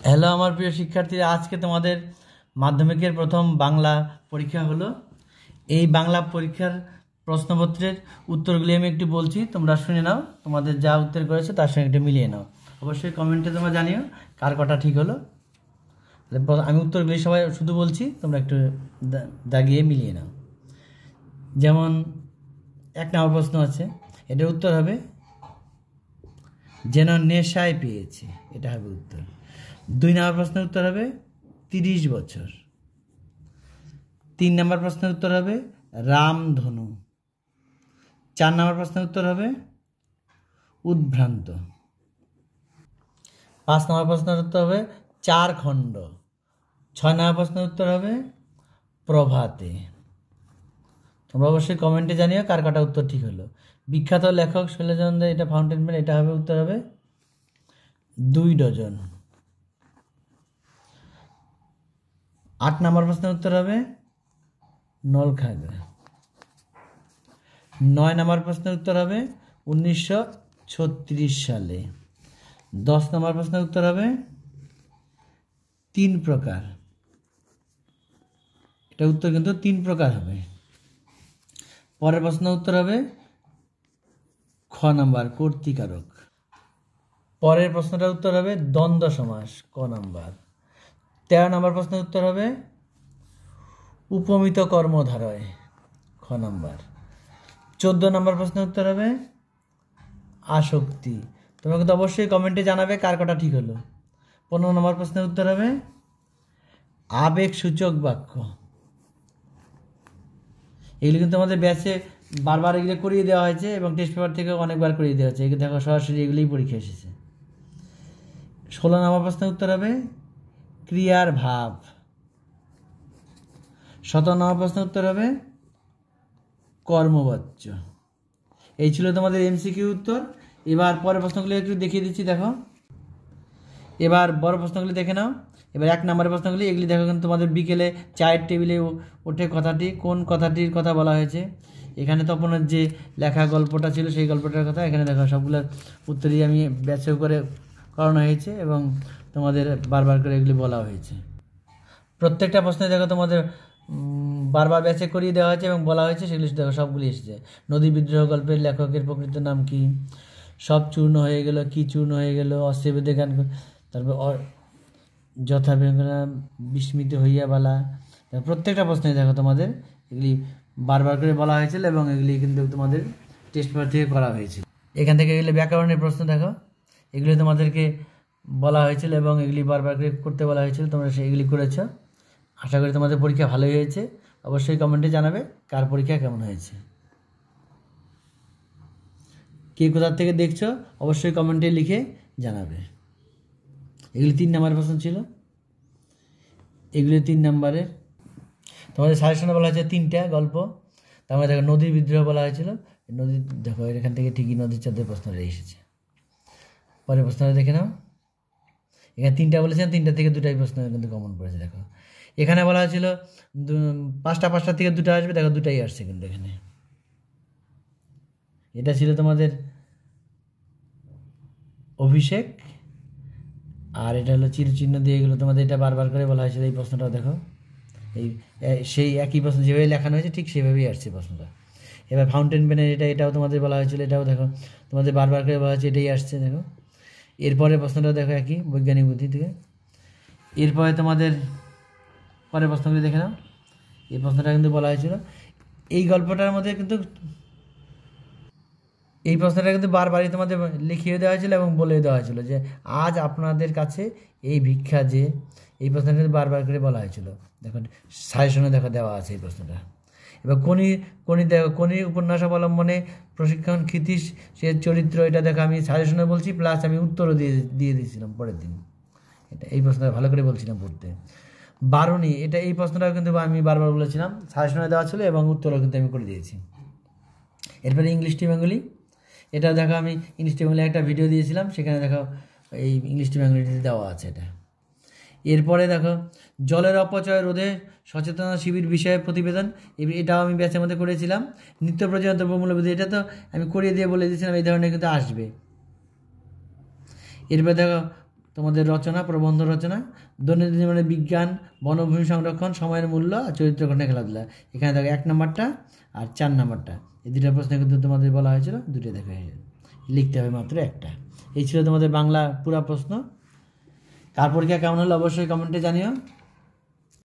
Hello আমার প্রিয় শিক্ষার্থীরা, আজকে তোমাদের মাধ্যমিকের প্রথম বাংলা পরীক্ষা হলো। এই বাংলা পরীক্ষার প্রশ্নপত্রের উত্তরগুলি আমি একটু বলছি, তোমরা শুনে নাও, তোমাদের যা উত্তর করেছো তার সঙ্গে একটু মিলিয়ে নাও। অবশ্যই কমেন্টে তোমরা জানিও কার কটা ঠিক হলো। আমি উত্তরগুলি সবাই শুধু বলছি, তোমরা একটু দাগিয়ে মিলিয়ে নাও। যেমন 1 নম্বর প্রশ্ন আছে, এটার উত্তর হবে যেন নেশায় পেয়েছে, এটা হবে উত্তর। 2 নম্বর প্রশ্নের উত্তর হবে 30 বছর। 3 নম্বর প্রশ্নের উত্তর হবে রামধনু। 4 নম্বর প্রশ্নের উত্তর হবে উদ্ভ্রান্ত। 5 নম্বর প্রশ্নের উত্তর হবে 4 খণ্ড। 6 নম্বর প্রশ্নের উত্তর হবে প্রভাতে। তোমরা অবশ্যই কমেন্টে জানিও কার কাটা উত্তর ঠিক হলো। বিখ্যাত লেখক শৈলেন্দ্র, এটা ফাউন্টেন পেন, এটা হবে উত্তর হবে 2 ডজন। 8 নম্বর প্রশ্নের উত্তর হবে নলখাগড়া। 9 নম্বর প্রশ্নের উত্তর হবে 1936 সালে। 10 নম্বর প্রশ্নের উত্তর হবে 3 প্রকার। এটা উত্তর কিন্তু 3 প্রকার হবে। পরের প্রশ্নের উত্তর হবে খ নাম্বার কর্তৃকারক। পরের প্রশ্নটার উত্তর হবে দ্বন্দ্ব সমাস, ক নাম্বার। 13 নম্বর প্রশ্নের উত্তর হবে উপমিত কর্মধারয়, খ নাম্বার। 14 নম্বর প্রশ্নের উত্তর হবে আসক্তি। তোমরা কিন্তু অবশ্যই কমেন্টে জানাবে কার কটা ঠিক হলো। 15 নম্বর প্রশ্নের উত্তর হবে আবেগসূচক বাক্য। এগুলি কিন্তু আমাদের ব্যাচে বারবার এগুলো করিয়ে দেওয়া হয়েছে এবং টেস্ট পেপার থেকে অনেকবার করিয়ে দেওয়া হয়েছে। এগুলো দেখো সরাসরি এগুলিই পরীক্ষা এসেছে। 16 নম্বর প্রশ্নের উত্তর হবে ক্রিয়ার ভাব। 17 নম্বর প্রশ্নের উত্তর হবে কর্মবাচ্য। এই ছিল তোমাদের এমসিকিউ উত্তর। এবার পরের প্রশ্নগুলি একটু দেখিয়ে দিচ্ছি, দেখো। এবার বড় প্রশ্নগুলি দেখে নাও। এবার 1 নম্বরের প্রশ্নগুলি, এগুলি দেখো কিন্তু তোমাদের বিকেলে চায়ের টেবিলে ওঠে কথাটি, কোন কথাটির কথা বলা হয়েছে। এখানে তপনের যে লেখা গল্পটা ছিল সেই গল্পটার কথা এখানে দেখো, সবগুলোর উত্তরই আমি ব্যাচে করে করানো হয়েছে এবং তোমাদের বারবার করে এগুলি বলা হয়েছে। প্রত্যেকটা প্রশ্নে দেখো তোমাদের বারবার ব্যাচে করিয়ে দেওয়া হয়েছে এবং বলা হয়েছে, সেগুলি দেখো সবগুলি এসেছে। নদী বিদ্রোহ গল্পের লেখকের প্রকৃত নাম কি, সব চূর্ণ হয়ে গেল, কি চূর্ণ হয়ে গেল, অস্ত্রবেদে গান, তারপর যথাবেঙ্গনা বিস্মিত হইয়া বলা। প্রত্যেকটা প্রশ্নে দেখো তোমাদের এগুলি বারবার করে বলা হয়েছিল এবং এগুলি কিন্তু তোমাদের টেস্ট পেপার থেকে করা হয়েছিল। এখান থেকে এগুলি ব্যাকরণের প্রশ্ন দেখো, এগুলি তোমাদেরকে বলা হয়েছিল এবং এগুলি বারবার করে করতে বলা হয়েছিল, তোমরা সেগুলি করেছো। আশা করি তোমাদের পরীক্ষা ভালোই হয়েছে। অবশ্যই কমেন্টে জানাবে কার পরীক্ষা কেমন হয়েছে। কে কোথার থেকে দেখছো অবশ্যই কমেন্টে লিখে জানাবে। এগুলি 3 নম্বরের প্রশ্ন ছিল। এগুলি 3 নম্বরের। তোমাদের সাজেশনে বলা হয়েছে 3টা গল্প। তারপরে দেখো নদীর বিদ্রোহ বলা হয়েছিল, নদী দেখো এখান থেকে ঠিকই নদীর চাঁদের প্রশ্নটা এসেছে। পরের প্রশ্নটা দেখে নাও, এখানে 3টা বলেছেন, 3টা থেকে 2টাই প্রশ্ন কিন্তু কমন পড়েছে। দেখো এখানে বলা হয়েছিল 5টা থেকে 2টা আসবে, দেখো 2টাই আসছে কিন্তু এখানে। এটা ছিল তোমাদের অভিষেক, আর এটা হলো চিরচিহ্ন দিয়ে গেলো তোমাদের, এটা বারবার করে বলা হয়েছিল। এই প্রশ্নটাও দেখো সেই একই প্রশ্ন যেভাবে লেখানো হয়েছে ঠিক সেভাবেই আসছে প্রশ্নটা। এবার ফাউন্টেন পেনের এটাও তোমাদের বলা হয়েছিল, এটাও দেখো তোমাদের বারবার করে বলা হয়েছে, এটাই আসছে। দেখো এরপরে প্রশ্নটা দেখো একই, বৈজ্ঞানিক বুদ্ধি থেকে। এরপরে তোমাদের পরের প্রশ্নগুলি দেখে নাও। এই প্রশ্নটা কিন্তু বলা হয়েছিল এই গল্পটার মধ্যে, কিন্তু এই প্রশ্নটা কিন্তু বারবারই তোমাদের লিখিয়ে দেওয়া হয়েছিল এবং বলে দেওয়া হয়েছিল যে আজ আপনাদের কাছে এই ভিক্ষা যে, এই প্রশ্নটা কিন্তু বারবার করে বলা হয়েছিল। দেখো সাজেশনে দেখো দেওয়া আছে এই প্রশ্নটা। এবার কোনি উপন্যাস অবলম্বনে প্রশিক্ষণ ক্ষিতীশ সে চরিত্র, এটা দেখো আমি সাজেশনে বলছি প্লাস আমি উত্তরও দিয়ে দিয়েছিলাম পরের দিন। এটা এই প্রশ্নটা ভালো করে বলছিলাম পড়তে। বারুণী, এটা এই প্রশ্নটাও কিন্তু আমি বারবার বলেছিলাম, সাজেশনে দেওয়া ছিল এবং উত্তরও কিন্তু আমি করে দিয়েছি। এরপরে ইংলিশ টু বেঙ্গলি, এটা দেখো আমি ইংলিশ টু বেঙ্গলি একটা ভিডিও দিয়েছিলাম, সেখানে দেখো এই ইংলিশ টু বেঙ্গলিতে দেওয়া আছে এটা। এরপরে দেখো জলের অপচয় রোধে সচেতনতা শিবির বিষয়ে প্রতিবেদন, এটাও আমি ব্যাচের মধ্যে করেছিলাম। নিত্য প্রয়োজনীয় দ্রব্যমূল্যবৃদ্ধি, এটা তো আমি করিয়ে দিয়ে বলে দিয়েছিলাম এই ধরনের কিন্তু আসবে। এরপরে দেখো তোমাদের রচনা, প্রবন্ধ রচনা, দৈনন্দিন জীবনে বিজ্ঞান, বনভূমি সংরক্ষণ, সময়ের মূল্য আর চরিত্র গঠনে খেলাধুলা। এখানে দেখো 1 নাম্বারটা আর 4 নাম্বারটা, এই দুটো প্রশ্ন কিন্তু তোমাদের বলা হয়েছিল, দুটো দেখো লিখতে হবে মাত্র একটা। এই ছিল তোমাদের বাংলা পুরা প্রশ্ন। কার পরীক্ষা কেমন হলো অবশ্যই কমেন্টে জানিও।